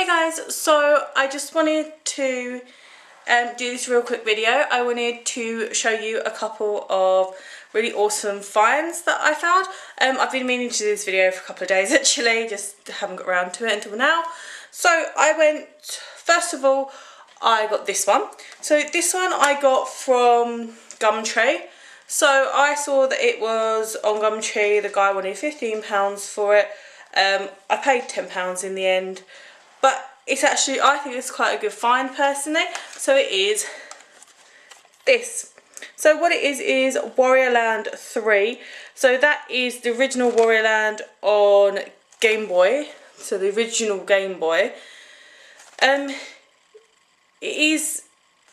guys, so I just wanted to do this real quick video. I wanted to show you a couple of really awesome finds that I found. I've been meaning to do this video for a couple of days actually, just haven't got around to it until now. So I went, first of all, I got this one. So this one I got from Gumtree. So I saw that it was on Gumtree, the guy wanted £15 for it. I paid £10 in the end, but it's actually, I think it's quite a good find personally. So it is this. So what it is Warrior Land 3. So that is the original Warrior Land on Game Boy. So the original Game Boy. It is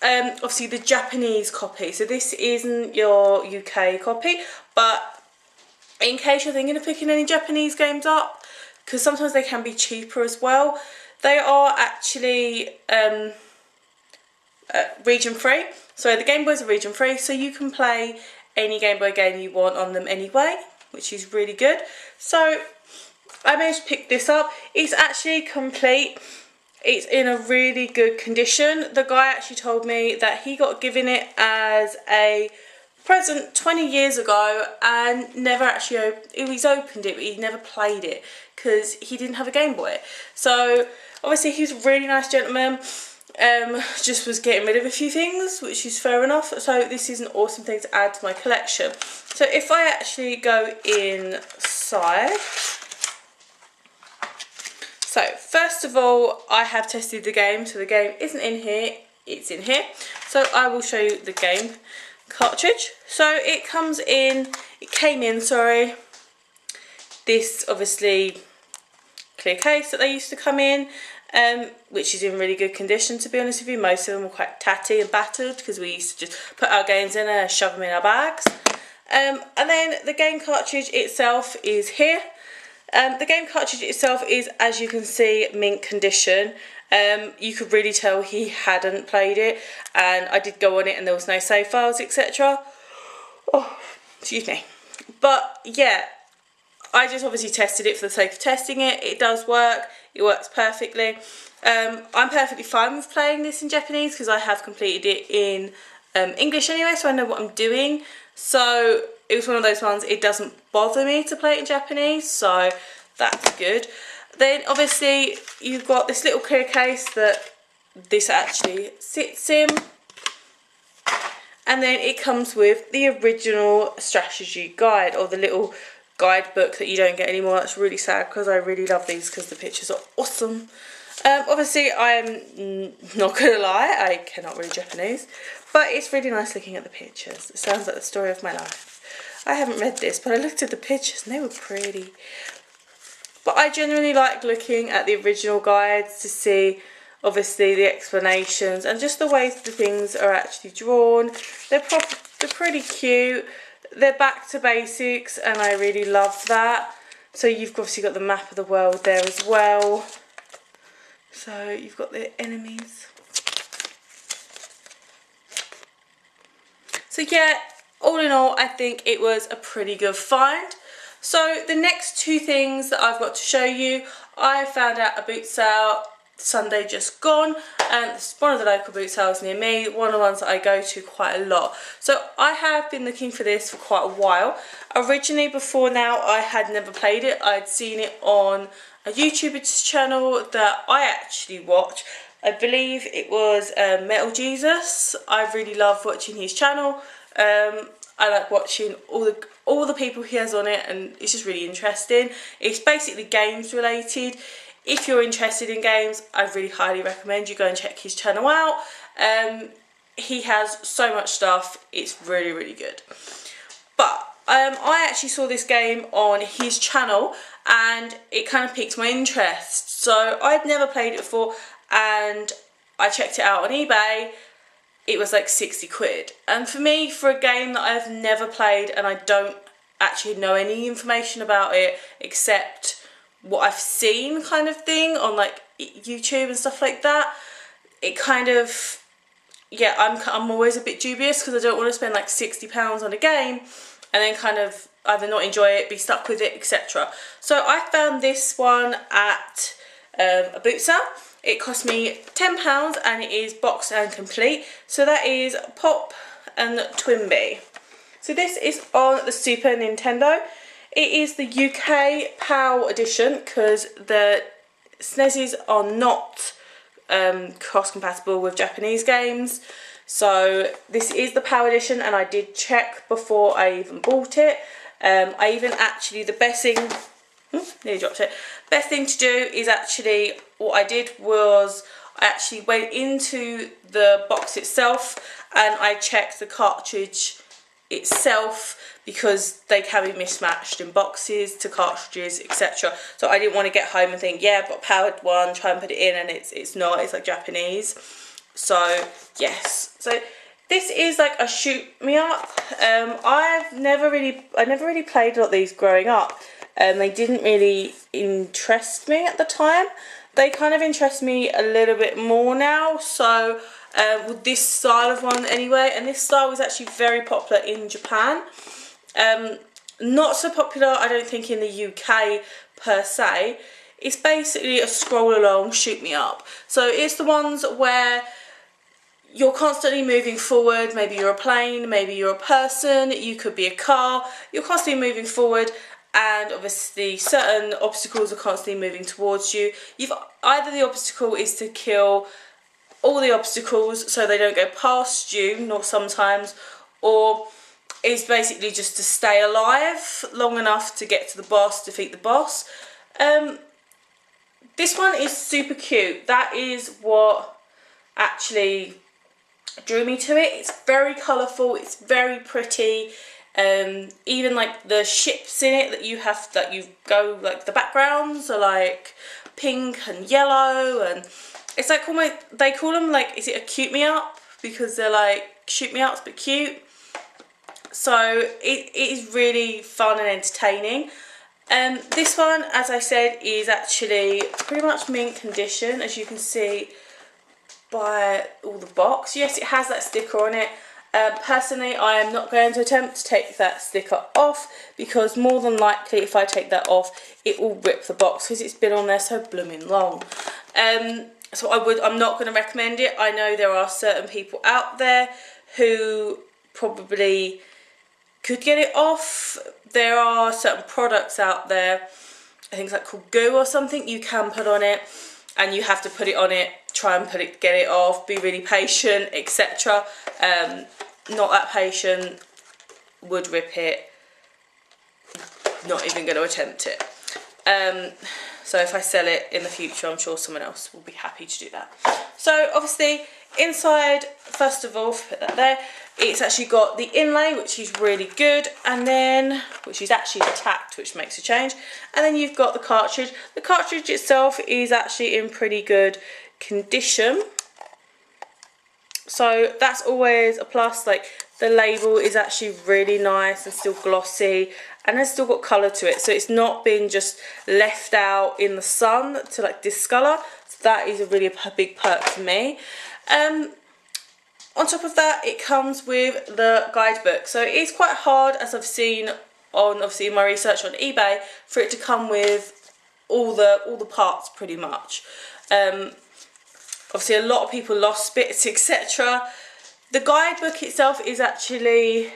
obviously the Japanese copy. So this isn't your UK copy, but in case you're thinking of picking any Japanese games up, because sometimes they can be cheaper as well, they are actually region free. So the Game Boys are region free, so you can play any Game Boy game you want on them anyway, which is really good. So I managed to pick this up. It's actually complete. It's in a really good condition. The guy actually told me that he got given it as a present 20 years ago and never actually he's opened it, but he never played it because he didn't have a Game Boy. So obviously he's a really nice gentleman. Just was getting rid of a few things, which is fair enough. So this is an awesome thing to add to my collection. So if I actually go inside, so first of all, I have tested the game. So the game isn't in here, it's in here. So I will show you the game cartridge. So it came in, this obviously clear case that they used to come in, which is in really good condition, to be honest with you. Most of them were quite tatty and battered because we used to just put our games in and shove them in our bags. And then the game cartridge itself is here. The game cartridge itself is, as you can see, mint condition. You could really tell he hadn't played it, and I did go on it and there was no save files, etc. Oh, excuse me. But yeah, I just obviously tested it for the sake of testing it. It does work. It works perfectly. I'm perfectly fine with playing this in Japanese because I have completed it in English anyway, so I know what I'm doing. So it was one of those ones, it doesn't bother me to play it in Japanese, so that's good. Then obviously you've got this little clear case that this actually sits in. And then it comes with the original strategy guide, or the little guidebook that you don't get anymore. That's really sad because I really love these because the pictures are awesome. Obviously I'm not gonna lie, I cannot read Japanese, but it's really nice looking at the pictures. It sounds like the story of my life. I haven't read this, but I looked at the pictures and they were pretty. But I genuinely like looking at the original guides to see obviously the explanations and just the ways the things are actually drawn. They're pretty cute. They're back to basics and I really love that. So you've obviously got the map of the world there as well. So you've got the enemies. So yeah, all in all, I think it was a pretty good find. So the next two things that I've got to show you, I found out a boot sale Sunday just gone, and it's one of the local boot sales near me, one of the ones that I go to quite a lot. So I have been looking for this for quite a while. Originally, before now, I had never played it. I'd seen it on a YouTuber's channel that I actually watch. I believe it was Metal Jesus. I really love watching his channel. I like watching all the people he has on it, and it's just really interesting. It's basically games related. If you're interested in games, I really highly recommend you go and check his channel out. He has so much stuff. It's really, really good. But I actually saw this game on his channel and it kind of piqued my interest. So I'd never played it before and I checked it out on eBay. It was like 60 quid. And for me, for a game that I've never played and I don't actually know any information about it except what I've seen kind of thing on like YouTube and stuff like that, it kind of, yeah, I'm always a bit dubious because I don't want to spend like £60 on a game and then kind of either not enjoy it, be stuck with it, etc. So I found this one at a boot sale. It cost me £10 and it is boxed and complete. So that is Pop and Twinbee. So this is on the Super Nintendo. It is the UK PAL edition because the SNESes are not cross-compatible with Japanese games. So this is the PAL edition, and I did check before I even bought it. I even actually, the best thing, nearly dropped it. Best thing to do is actually, what I did was I actually went into the box itself and I checked the cartridge itself, because they can be mismatched in boxes to cartridges, etc. So I didn't want to get home and think, yeah, I've got a powered one, try and put it in, and it's not, it's like Japanese. So yes, so this is like a shoot me up. I never really played a lot of these growing up. They didn't really interest me at the time. They kind of interest me a little bit more now. So with this style of one anyway, and this style was actually very popular in Japan. Not so popular, I don't think, in the UK per se. It's basically a scroll along shoot me up. So it's the ones where you're constantly moving forward. Maybe you're a plane, maybe you're a person, you could be a car. You're constantly moving forward, and obviously certain obstacles are constantly moving towards you. Either the obstacle is to kill all the obstacles so they don't go past you, not sometimes, or it's basically just to stay alive long enough to get to the boss, defeat the boss. This one is super cute. That is what actually drew me to it. It's very colourful, it's very pretty. Even like the ships in it that you have, that you go, like the backgrounds are like pink and yellow, and it's like almost, they call them like, is it a cute me up, because they're like shoot me ups but cute. So it is really fun and entertaining. This one, as I said, is actually pretty much mint condition, as you can see by all the box. Yes, it has that sticker on it. Personally, I am not going to attempt to take that sticker off, because more than likely if I take that off it will rip the box, because it's been on there so blooming long. So I'm not going to recommend it. I know there are certain people out there who probably could get it off. There are certain products out there, I think it's like called goo or something, you can put on it, and you have to put it on it, try and get it off, be really patient, etc. Not that patient, would rip it, not even going to attempt it. So if I sell it in the future, I'm sure someone else will be happy to do that. So obviously inside, first of all, put that there, it's actually got the inlay, which is really good, and then, which is actually detached, which makes a change, and then you've got the cartridge. The cartridge itself is actually in pretty good condition, so that's always a plus. Like, the label is actually really nice and still glossy, and it's still got colour to it, so it's not been just left out in the sun to like discolour. So that is a really big perk for me. On top of that, it comes with the guidebook. So it's quite hard, as I've seen on, obviously, in my research on eBay, for it to come with all the parts pretty much. Obviously a lot of people lost bits, etc. The guidebook itself is actually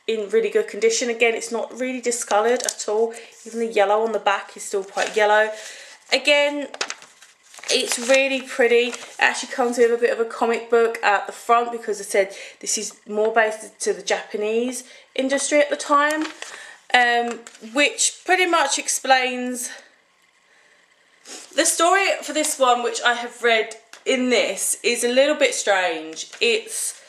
in really good condition. Again, it's not really discoloured at all. Even the yellow on the back is still quite yellow. Again, it's really pretty. It actually comes with a bit of a comic book at the front, because I said this is more based to the Japanese industry at the time, which pretty much explains the story for this one, which I have read in this, is a little bit strange. Is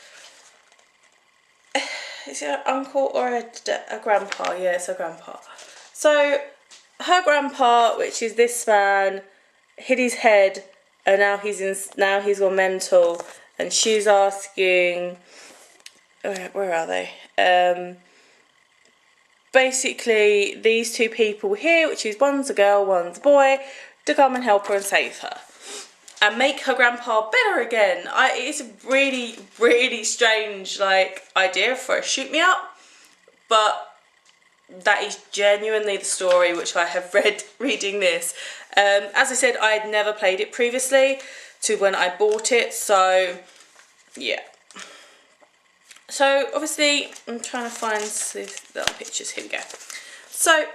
it an uncle or a grandpa? Yeah, it's a grandpa. So her grandpa, which is this man, hit his head, and now he's gone mental, and she's asking, where are they? Basically these two people here, which is one's a girl, one's a boy, to come and help her and save her and make her grandpa better again. It's a really, really strange like idea for a shoot me up, but that is genuinely the story which I have read reading this. As I said, I had never played it previously to when I bought it, so yeah. So obviously I'm trying to find the pictures. Here we go. So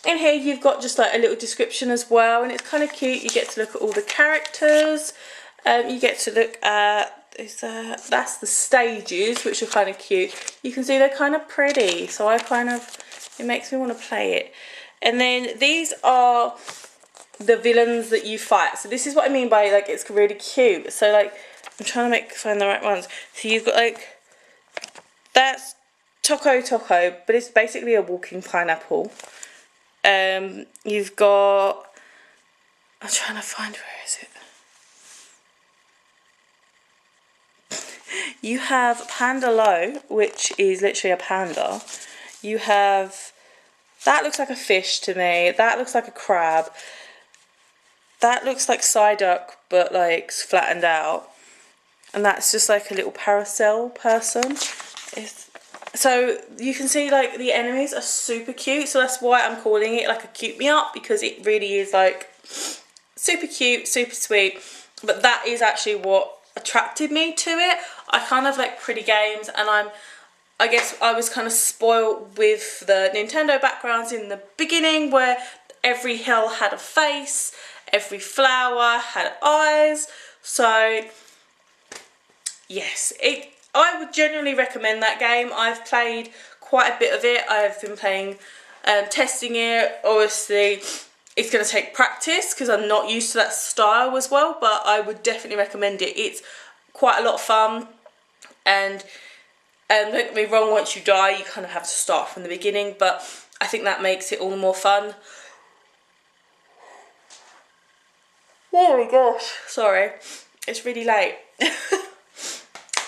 in here you've got just like a little description as well, and it's kind of cute. You get to look at all the characters. You get to look at that's the stages, which are kind of cute. You can see they're kind of pretty, so it makes me want to play it. And then these are the villains that you fight. So this is what I mean by like it's really cute. So like I'm trying to find the right ones. So you've got like, that's Toco, but it's basically a walking pineapple. You've got, I'm trying to find, where is it? You have Panda Low, which is literally a panda. You have, that looks like a fish to me. That looks like a crab. That looks like Psyduck, but like flattened out. And that's just like a little parasol person. So you can see like the enemies are super cute. So that's why I'm calling it like a cute me up, because it really is like super cute, super sweet. But that is actually what attracted me to it. I kind of like pretty games, and I guess I was kind of spoiled with the Nintendo backgrounds in the beginning, where every hill had a face, every flower had eyes. So yes, I would genuinely recommend that game. I've played quite a bit of it. I've been playing, testing it. Obviously it's going to take practice because I'm not used to that style as well, but I would definitely recommend it. It's quite a lot of fun, and don't get me wrong, once you die you kind of have to start from the beginning, but I think that makes it all the more fun. Oh my gosh, sorry, it's really late.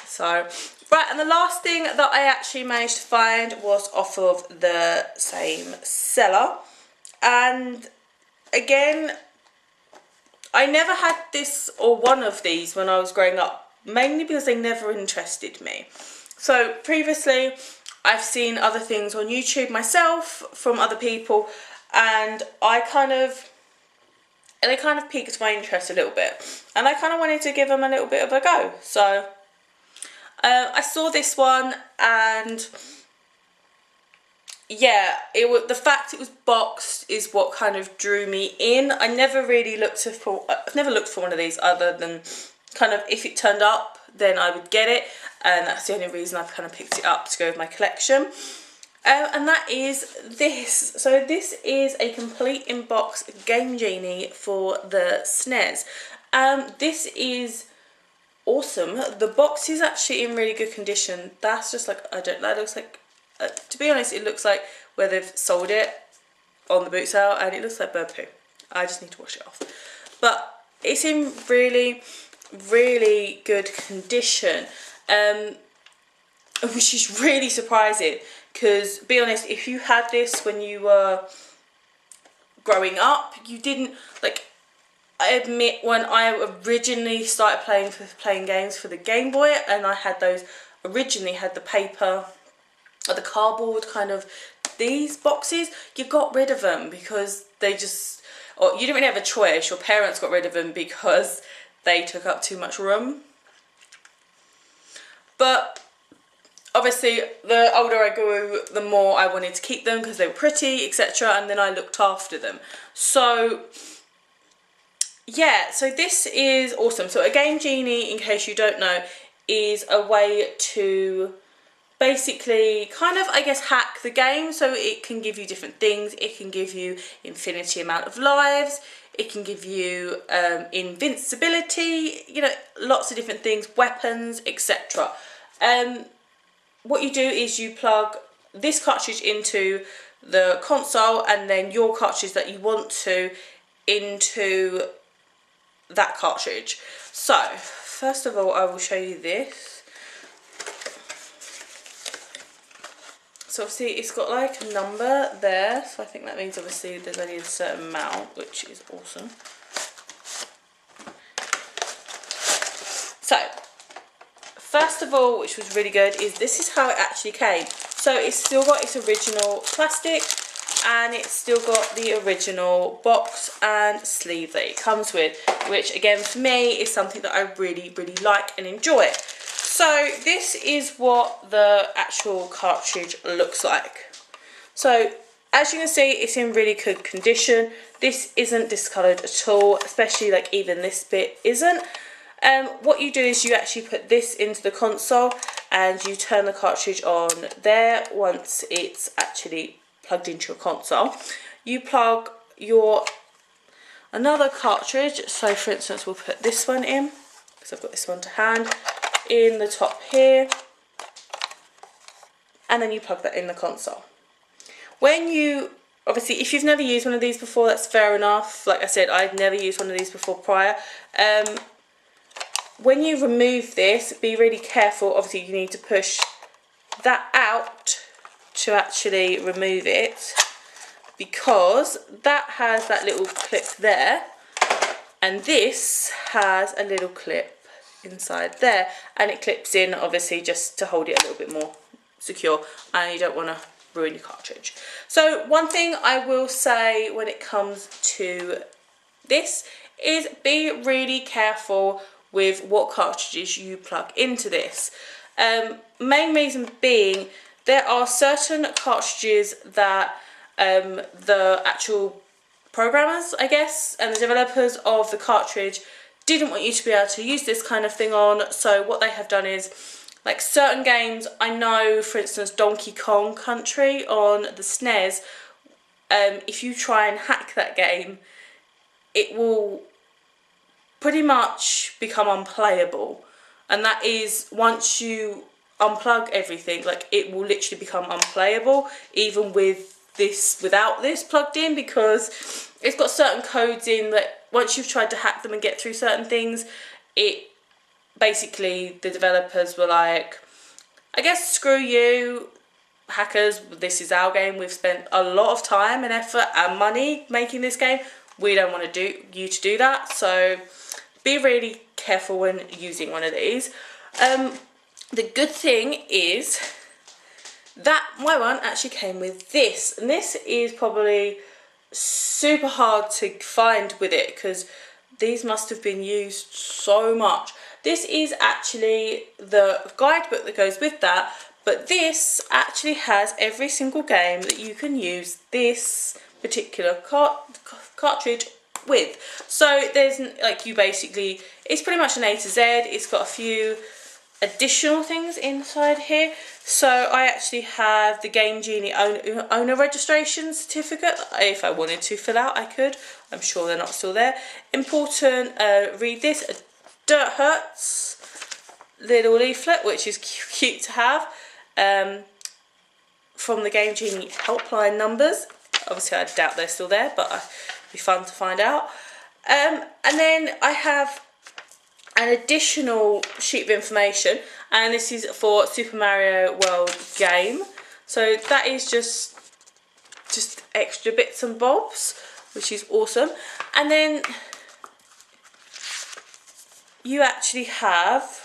So, right, and the last thing that I actually managed to find was off of the same seller, and again, I never had this or one of these when I was growing up, mainly because they never interested me. So previously I've seen other things on YouTube myself from other people, and they kind of piqued my interest a little bit, and I kind of wanted to give them a little bit of a go. So I saw this one, and yeah, the fact it was boxed is what kind of drew me in. I've never looked for one of these other than kind of if it turned up then I would get it, and that's the only reason I've kind of picked it up to go with my collection. And that is this. So this is a complete in-box Game Genie for the SNES. This is awesome. The box is actually in really good condition. That's just like, that looks like, to be honest, it looks like where they've sold it on the boot sale, and it looks like bird poo. I just need to wash it off. But it's in really, really good condition, which is really surprising, because, be honest, if you had this when you were growing up, you didn't, like, I admit when I originally started playing games for the Game Boy, and I had those, originally had the paper or the cardboard kind of these boxes, you got rid of them because they just, or you didn't really have a choice, your parents got rid of them because they took up too much room. But obviously the older I grew, the more I wanted to keep them because they were pretty, etc., and then I looked after them. So yeah, so this is awesome. So a Game Genie, in case you don't know, is a way to basically kind of, I guess, hack the game. So it can give you different things. It can give you infinity amount of lives. It can give you invincibility, you know, lots of different things, weapons, etc. What you do is you plug this cartridge into the console, and then your cartridge that you want to into that cartridge. So first of all, I will show you this. So obviously it's got like a number there, so I think that means obviously there's only a certain amount, which is awesome. So first of all, which was really good, is this is how it actually came. So it's still got its original plastic, and it's still got the original box and sleeve that it comes with, which again for me is something that I really like and enjoy. So this is what the actual cartridge looks like. So as you can see, it's in really good condition. This isn't discoloured at all, especially like even this bit isn't. What you do is you actually put this into the console and you turn the cartridge on there. Once it's actually plugged into your console, you plug your another cartridge. So for instance, we'll put this one in because I've got this one to hand in the top here, and then you plug that in the console. When you, obviously if you've never used one of these before, that's fair enough. Like I said, I'd never used one of these before prior. When you remove this, be really careful. Obviously you need to push that out to actually remove it, because that has that little clip there, and this has a little clip inside there, and it clips in obviously just to hold it a little bit more secure, and you don't want to ruin your cartridge. So one thing I will say when it comes to this is be really careful with what cartridges you plug into this. Main reason being, there are certain cartridges that the actual programmers, I guess, and the developers of the cartridge didn't want you to be able to use this kind of thing on. So what they have done is, like certain games, I know for instance Donkey Kong Country on the SNES, if you try and hack that game, it will pretty much become unplayable, and that is once you unplug everything, like it will literally become unplayable even with this, without this plugged in, because it's got certain codes in that once you've tried to hack them and get through certain things, it basically, the developers were like, I guess screw you hackers, this is our game, we've spent a lot of time and effort and money making this game, we don't want to do that. So be really careful when using one of these. The good thing is that my one actually came with this, and this is probably super hard to find with it because these must have been used so much. This is actually the guidebook that goes with that, but this actually has every single game that you can use this particular cartridge with. So there's like, you basically, it's pretty much an A to Z. It's got a few additional things inside here. So I actually have the Game Genie owner registration certificate. If I wanted to fill out, I could. I'm sure they're not still there. Important, read this, a Dirt Hurts little leaflet, which is cute to have, from the Game Genie helpline numbers. Obviously I doubt they're still there, but it'd be fun to find out. And then I have an additional sheet of information, and this is for Super Mario World game. So that is just extra bits and bobs, which is awesome. And then you actually have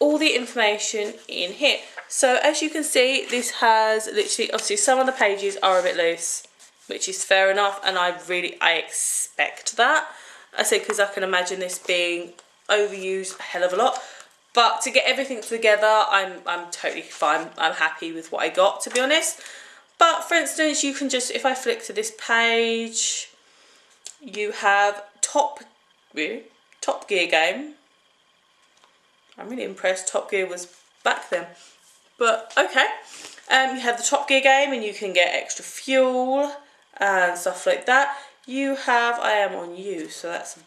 all the information in here. So as you can see, this has literally, obviously some of the pages are a bit loose, which is fair enough, and I expect that. I say because I can imagine this being overused a hell of a lot. But to get everything together, I'm totally fine. I'm happy with what I got, to be honest. But for instance, you can just, if I flick to this page, you have Top Gear game. I'm really impressed Top Gear was back then. But okay. You have the Top Gear game, and you can get extra fuel and stuff like that. You have, I am on you, so that's,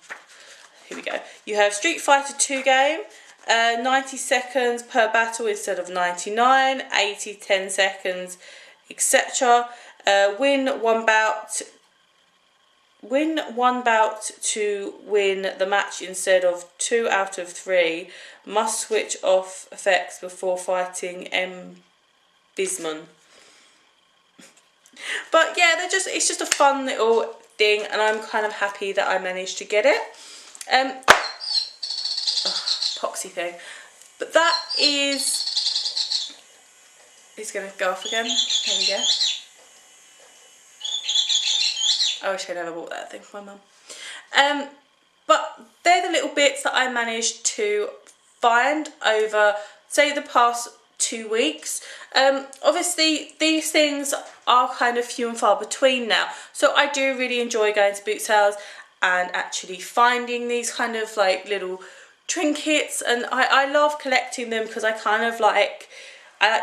here we go. You have Street Fighter 2 game, 90 seconds per battle instead of 99, 80, 10 seconds, etc. Win one bout to win the match instead of 2 out of 3. Must switch off effects before fighting Bisman. But yeah, it's just a fun little thing, and I'm kind of happy that I managed to get it. Epoxy thing. But that is, it's going to go off again. There we go. I wish I never bought that thing for my mum. But they're the little bits that I managed to find over, say, the past 2 weeks. Obviously these things are kind of few and far between now, so I do really enjoy going to boot sales and actually finding these kind of like little trinkets, and I love collecting them because I like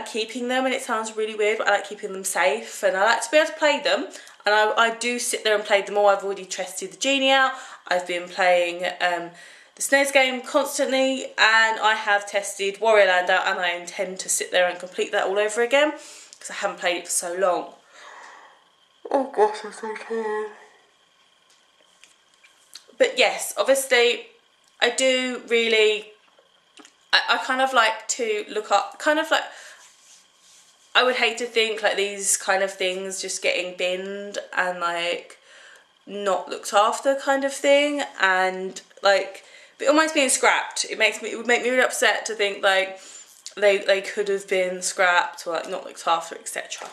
keeping them, and it sounds really weird, but I like keeping them safe, and I like to be able to play them, and I do sit there and play them all. I've already tested the Genie out, I've been playing the SNES game constantly, and I have tested Warrior Land out, and I intend to sit there and complete that all over again because I haven't played it for so long. Oh gosh, I'm so tired. But yes, obviously I do really, I kind of like to look up, kind of like, I would hate to think like these kind of things just getting binned and like not looked after kind of thing, and like it almost being scrapped. It would make me really upset to think like they could have been scrapped or like not looked after, etc.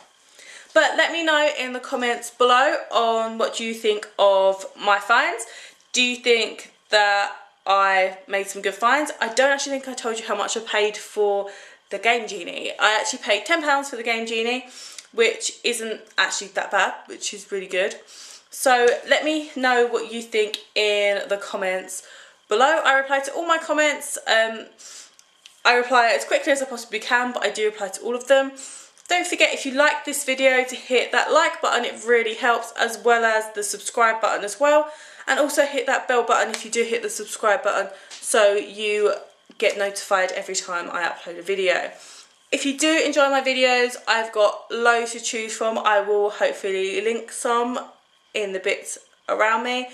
But let me know in the comments below on what you think of my finds. Do you think that I made some good finds? I don't actually think I told you how much I paid for the Game Genie. I actually paid £10 for the Game Genie, which isn't actually that bad, which is really good. So let me know what you think in the comments below. I reply to all my comments. I reply as quickly as I possibly can, but I do reply to all of them. Don't forget, if you like this video, to hit that like button. It really helps, as well as the subscribe button as well. And also hit that bell button if you do hit the subscribe button, so you get notified every time I upload a video. If you do enjoy my videos, I've got loads to choose from. I will hopefully link some in the bits around me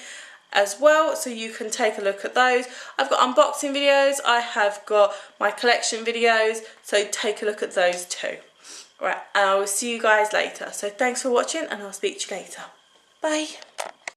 as well, so you can take a look at those. I've got unboxing videos, I have got my collection videos, so take a look at those too. Right, and I will see you guys later. So thanks for watching, and I'll speak to you later. Bye.